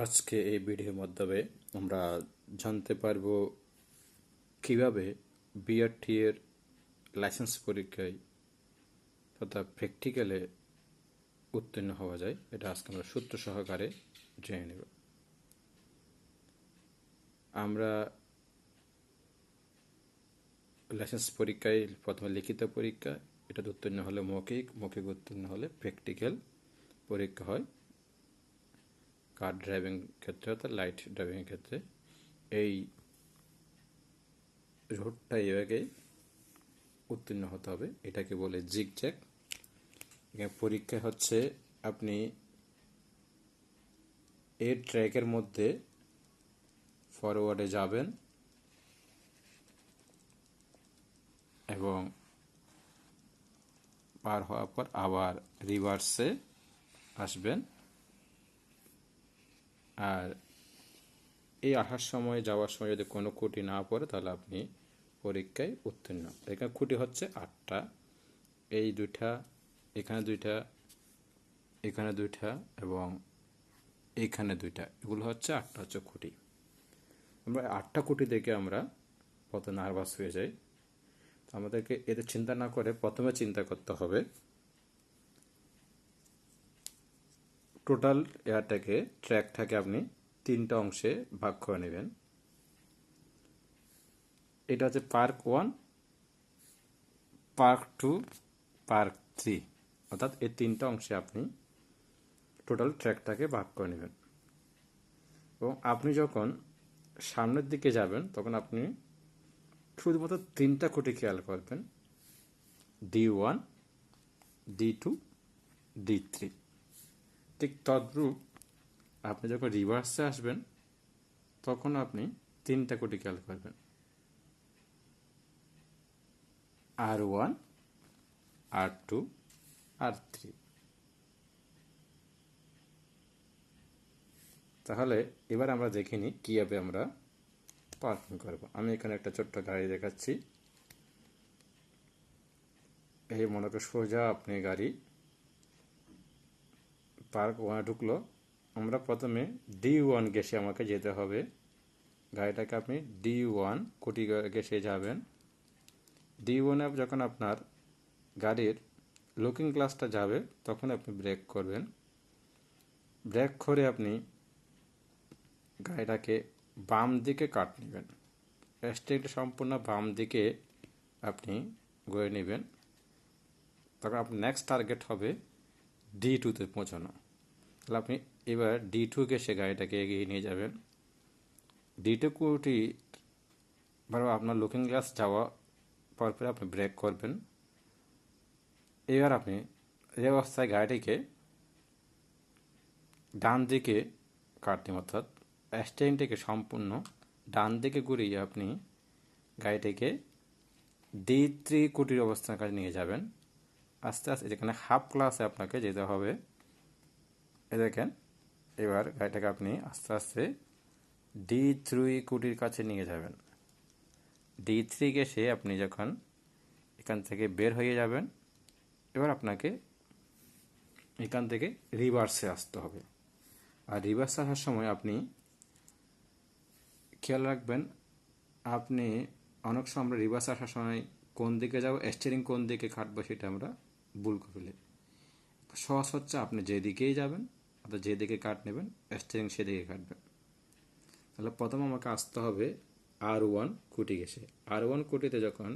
আজকে এই ভিডিওর মাধ্যমে আমরা জানতে পারবো কিভাবে বিআরটি এর লাইসেন্স পরীক্ষায় তথা প্র্যাকটিক্যালে উত্তীর্ণ হওয়া যায়। এটা আজকে আমরা সূত্র সহকারে জেনে নেব। আমরা লাইসেন্স পরীক্ষায় প্রথমে লিখিত পরীক্ষা, এটাতে উত্তীর্ণ হলে মৌখিক উত্তীর্ণ হলে প্র্যাকটিক্যাল পরীক্ষা হয় কার ড্রাইভিং ক্ষেত্রে অর্থাৎ লাইট ড্রাইভিং ক্ষেত্রে। এই রোডটা এভাবে উত্তীর্ণ হতে হবে, এটাকে বলে জিগজ্যাগ। এখানে পরীক্ষা হচ্ছে আপনি এর ট্র্যাকের মধ্যে ফরওয়ার্ডে যাবেন এবং পার হওয়ার পর আবার রিভার্সে আসবেন। আর এই আসার সময় যাওয়ার সময় যদি কোনো খুঁটি না পড়ে তাহলে আপনি পরীক্ষায় উত্তীর্ণ। এখানে খুঁটি হচ্ছে 8টা, এই দুইটা, এখানে দুইটা, এখানে দুইটা এবং এইখানে দুইটা, এগুলো হচ্ছে 8টা হচ্ছে খুঁটি। আমরা 8টা খুঁটি দেখে আমরা প্রথমে নার্ভাস হয়ে যাই। আমাদেরকে এতে চিন্তা না করে প্রথমে চিন্তা করতে হবে টোটাল ট্র্যাকটাকে আপনি 3টা অংশে ভাগ করে নেবেন। এটা হচ্ছে পার্ক 1, পার্ক 2, পার্ক 3, অর্থাৎ এই 3টা অংশে আপনি টোটাল ট্র্যাকটাকে ভাগ করে নেবেন। এবং আপনি যখন সামনের দিকে যাবেন তখন আপনি শুধুমাত্র 3টা খুঁটি খেয়াল করবেন, D1, D2, D3। ঠিক তদ্রূপ আপনি যখন রিভার্সে আসবেন তখন আপনি 3টা খুঁটি খেয়াল করবেন, R1, R2, R3। তাহলে এবার আমরা দেখে নিই কীভাবে আমরা পার্কিং করব। আমি এখানে একটা ছোট্ট গাড়ি দেখাচ্ছি। এই মনে করে সোজা আপনি গাড়ি পার্ক 1 ঢুকলো। আমরা প্রথমে D1 গেসে আমাকে যেতে হবে। গাড়িটাকে আপনি D1 খুঁটি গেসে যাবেন। D1 এ যখন আপনার গাড়ির লুকিং গ্লাসটা যাবে তখন আপনি ব্রেক করবেন। ব্রেক করে আপনি গাড়িটাকে বাম দিকে কাট নেবেন, স্টিয়ারিংটা সম্পূর্ণ বাম দিকে আপনি গড়ে নেবেন। তখন আপনার নেক্সট টার্গেট হবে D2-তে পৌঁছানো। তাহলে আপনি এবার D2 সে গাড়িটাকে এগিয়ে নিয়ে যাবেন। D2 কুটি আপনার লুকিং গ্লাস যাওয়া পরপর আপনি ব্রেক করবেন। এবার আপনি এই অবস্থায় গাড়িটিকে ডান দিকে কাটবেন, অর্থাৎ স্টিয়ারিংটাকে সম্পূর্ণ ডান দিকে ঘুরিয়ে আপনি গাড়িটিকে D3 কুটির অবস্থার কাছে নিয়ে যাবেন। আস্তে আস্তে যেখানে হাফ ক্লাসে আপনাকে যেতে হবে, এ দেখেন। এবার গাড়িটাকে আপনি আস্তে আস্তে D3 কুটির কাছে নিয়ে যাবেন। D3 গেছে আপনি যখন এখান থেকে বের হয়ে যাবেন, এবার আপনাকে এখান থেকে রিভার্সে আসতে হবে। আর রিভার্সে আসার সময় আপনি খেয়াল রাখবেন, আপনি অনেক সময় আমরা রিভার্সে আসার সময় কোন দিকে যাব, স্টিয়ারিং কোন দিকে কাটবো সেটা আমরা ভুল করে ফেলি। সহজ হচ্ছে আপনি যেদিকেই যাবেন অর্থাৎ যেদিকে কাট নেবেন স্টিয়ারিং সেদিকে কাটবেন। তাহলে প্রথম আমাকে আসতে হবে R1 খুঁটি গেছে। R1 খুঁটিতে যখন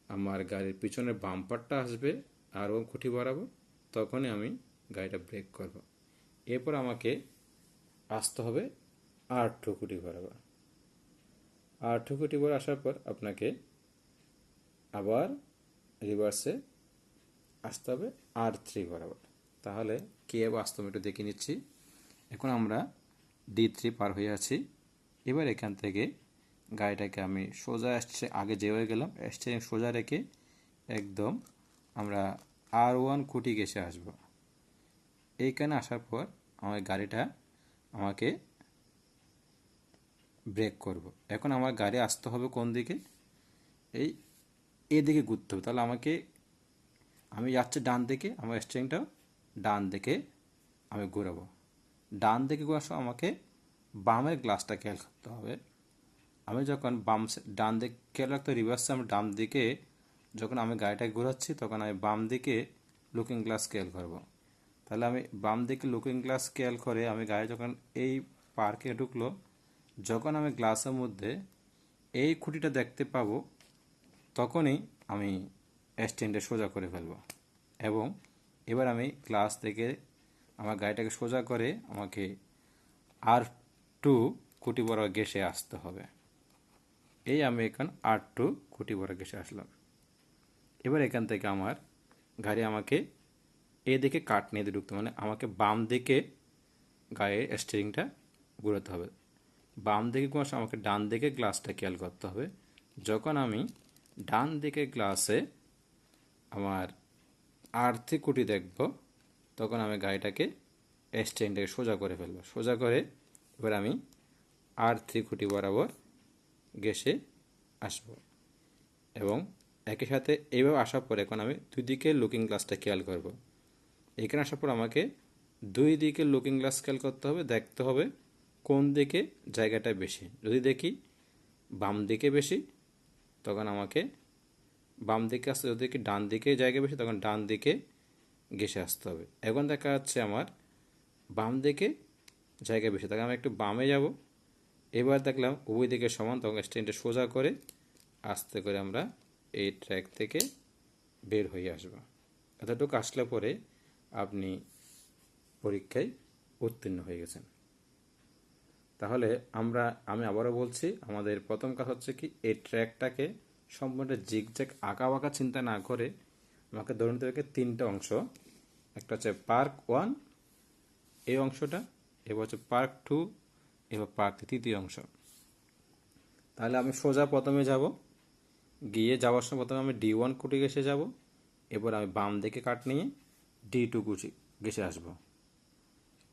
আমার গাড়ির পিছনের বাম্পারটা আসবে R1 খুঁটি বরাবর, তখনই আমি গাড়িটা ব্রেক করব। এরপর আমাকে আসতে হবে R2 খুঁটি বরাবর। R2 খুঁটি বরাবর আসার পর আপনাকে আবার রিভার্সে আসতে হবে R3 বরাবর। তাহলে কীভাবে আসতে হবে একটু দেখে নিচ্ছি। এখন আমরা D3 পার হয়ে আছি। এবার এখান থেকে গাড়িটাকে আমি সোজা আসছে, আগে যেভাবে গেলাম স্টিয়ারিং সোজা রেখে একদম আমরা R1 খুঁটি ঘেঁষে আসব। এইখানে আসার পর আমার গাড়িটা আমাকে ব্রেক করব। এখন আমার গাড়ি আসতে হবে কোন দিকে, এদিকে ঘুরতে হবে। তাহলে আমি যাচ্ছি ডান দিকে, আমার স্টিয়ারিংটা ডান দিকে আমি ঘুরাবো। ডান দিকে ঘোরার সময় আমাকে বামের গ্লাসটা খেয়াল করতে হবে। আমি যখন ডান দিকে খেয়াল রাখতে রিভার্সে আমি ডান দিকে যখন আমি গাড়িটা ঘোরাচ্ছি তখন আমি বাম দিকে লুকিং গ্লাস খেয়াল করব। তাহলে আমি বাম দিকে লুকিং গ্লাস খেয়াল করে আমি গাড়ি যখন এই পার্কে ঢুকলো, যখন আমি গ্লাসের মধ্যে এই খুঁটিটা দেখতে পাবো তখনই আমি স্ট্যান্ডে সোজা করে ফেলবো। এবং এবার আমি গ্লাস থেকে আমার গাড়িটাকে সোজা করে আমাকে R2 খুঁটি বরাবর ঘেঁষে আসতে হবে। এই আমি এখন R2 খুঁটি বরাবর ঘেঁষে আসলাম। এবার এখান থেকে আমার গাড়ি আমাকে এদিকে কাট নিয়ে ঢুকতে, মানে আমাকে বাম দিকে গাড়ির স্টিয়ারিংটা ঘোরাতে হবে। বাম দিকে ঘোরার আমাকে ডান দিকে গ্লাসটা খেয়াল করতে হবে। যখন আমি ডান দিকে গ্লাসে আমার R3 খুঁটি দেখব তখন আমি গাড়িটাকে স্ট্যান্ডটাকে সোজা করে ফেলবো। সোজা করে এবার আমি R3 খুঁটি বরাবর ঘেঁষে আসব। এবং একই সাথে এইভাবে আসার পর এখন আমি দুই দিকে লুকিং গ্লাসটা খেয়াল করব। এখানে আসার পর আমাকে দুই দিকে লুকিং গ্লাস খেয়াল করতে হবে, দেখতে হবে কোন দিকে জায়গাটা বেশি। যদি দেখি বাম দিকে বেশি তখন আমাকে বাম দিকে আসতে, যদি দেখি ডান দিকে জায়গা বেশি তখন ডান দিকে ঘেঁষে আসতে হবে। এখন দেখা যাচ্ছে আমার বাম দিকে জায়গা বেশি, তখন আমি একটু বামে যাব। এবার দেখলাম উভয় দিকে সমান, তখন স্ট্যান্ডে সোজা করে আস্তে করে আমরা এই ট্র্যাক থেকে বের হয়ে আসব। এতটুকু আসলে পরে আপনি পরীক্ষায় উত্তীর্ণ হয়ে গেছেন। তাহলে আমি আবারও বলছি, আমাদের প্রথম কাজ হচ্ছে কি এই ট্র্যাকটাকে সম্পূর্ণ জিগজ্যাগ আঁকা বাঁকা চিন্তা না করে আমাকে ধরে নিতে হবে তিনটা অংশ। একটা হচ্ছে পার্ক 1 এই অংশটা, এবার হচ্ছে পার্ক 2, এবার পার্ক তৃতীয় অংশ। তাহলে আমি সোজা প্রথমে যাব, গিয়ে যাওয়ার সময় প্রথমে আমি D1 খুঁটি ঘেঁষে যাব। এবার আমি বাম দিকে কাট নিয়ে D2 খুঁটি ঘেঁষে আসব।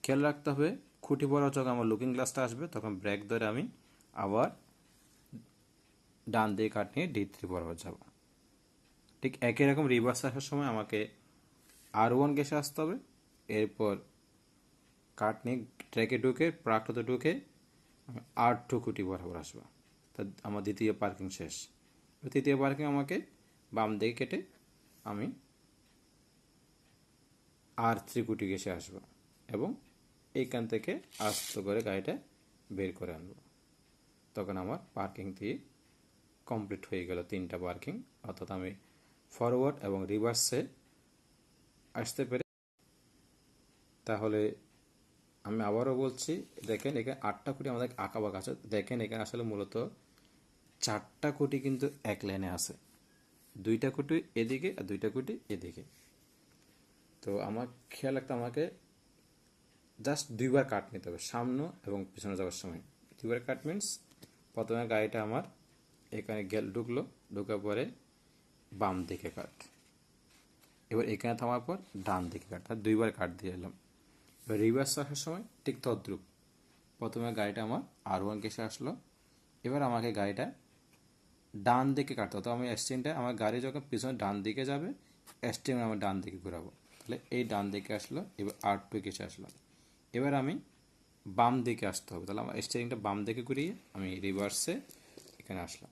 খেয়াল রাখতে হবে খুঁটি বরাবর যখন আমার লুকিং গ্লাসটা আসবে তখন ব্রেক ধরে আমি আবার ডান দিকে কাট নিয়ে D3 বরাবর যাব। ঠিক একই রকম রিভার্স আসার সময় আমাকে R1 ঘেঁষে আসতে হবে। এরপর কাট নিয়ে ট্র্যাকে ঢুকে প্রাকৃত ঢুকে আমি R2 খুঁটি বরাবর আসবো। তা আমার দ্বিতীয় পার্কিং শেষ। তৃতীয় পার্কিং আমাকে বাম দিকে কেটে আমি R3 খুঁটি ঘেঁষে আসবো এবং এইখান থেকে আস্তে করে গাড়িটা বের করে আনবো। তখন আমার পার্কিং দিয়ে কমপ্লিট হয়ে গেল তিনটা পার্কিং, অর্থাৎ আমি ফরওয়ার্ড এবং রিভার্সে আসতে পেরে। তাহলে আমি আবারও বলছি, দেখেন এখানে 8টা খুঁটি আমাদের আঁকা বাঁকা আছে। দেখেন এখানে আসলে মূলত 4টা খুঁটি কিন্তু এক লাইনে আছে, 2টা খুঁটি এদিকে আর 2টা খুঁটি এদিকে। তো আমার খেয়াল রাখতে আমাকে জাস্ট দুইবার কাট নিতে হবে, সামনে এবং পিছনে যাওয়ার সময়। দুইবার কাট মিনস প্রথমে গাড়িটা আমার এখানে ঢুকলো, ঢোকার পরে বাম দিকে কাট, এবার এখানে থামার পর ডান দিকে কাট, তার দুইবার কাট দিয়ে এলাম। এবার রিভার্স আসার সময় ঠিক তদ্রুপ, প্রথমে গাড়িটা আমার R1 ঘেঁষে আসলো। এবার আমাকে গাড়িটা ডান দিকে কাটতে হবে। তো আমি স্টিয়ারিংটা আমার গাড়ি যখন পিছনে ডান দিকে যাবে স্টিয়ারিং আমার ডান দিকে ঘোরাবো। তাহলে এই ডান দিকে আসলো, এবার R2 ঘেঁষে আসলো। এবার আমি বাম দিকে আসতে হবে, তাহলে আমার স্টিয়ারিংটা বাম দিকে ঘুরিয়ে আমি রিভার্সে এখানে আসলাম।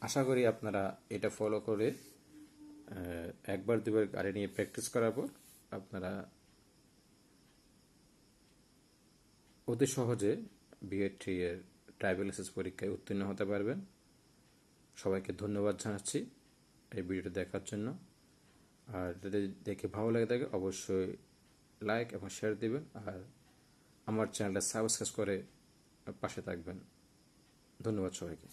আশা করি আপনারা এটা ফলো করে একবার দুবার গাড়ি নিয়ে প্র্যাকটিস করার পর আপনারা অতি সহজে BA3 এর ড্রাইভিং লাইসেন্স পরীক্ষায় উত্তীর্ণ হতে পারবেন। সবাইকে ধন্যবাদ জানাচ্ছি এই ভিডিওটা দেখার জন্য। আর যদি দেখে ভালো লাগে থাকে অবশ্যই লাইক এবং শেয়ার দিবেন, আর আমার চ্যানেলটা সাবস্ক্রাইব করে পাশে থাকবেন। ধন্যবাদ সবাইকে।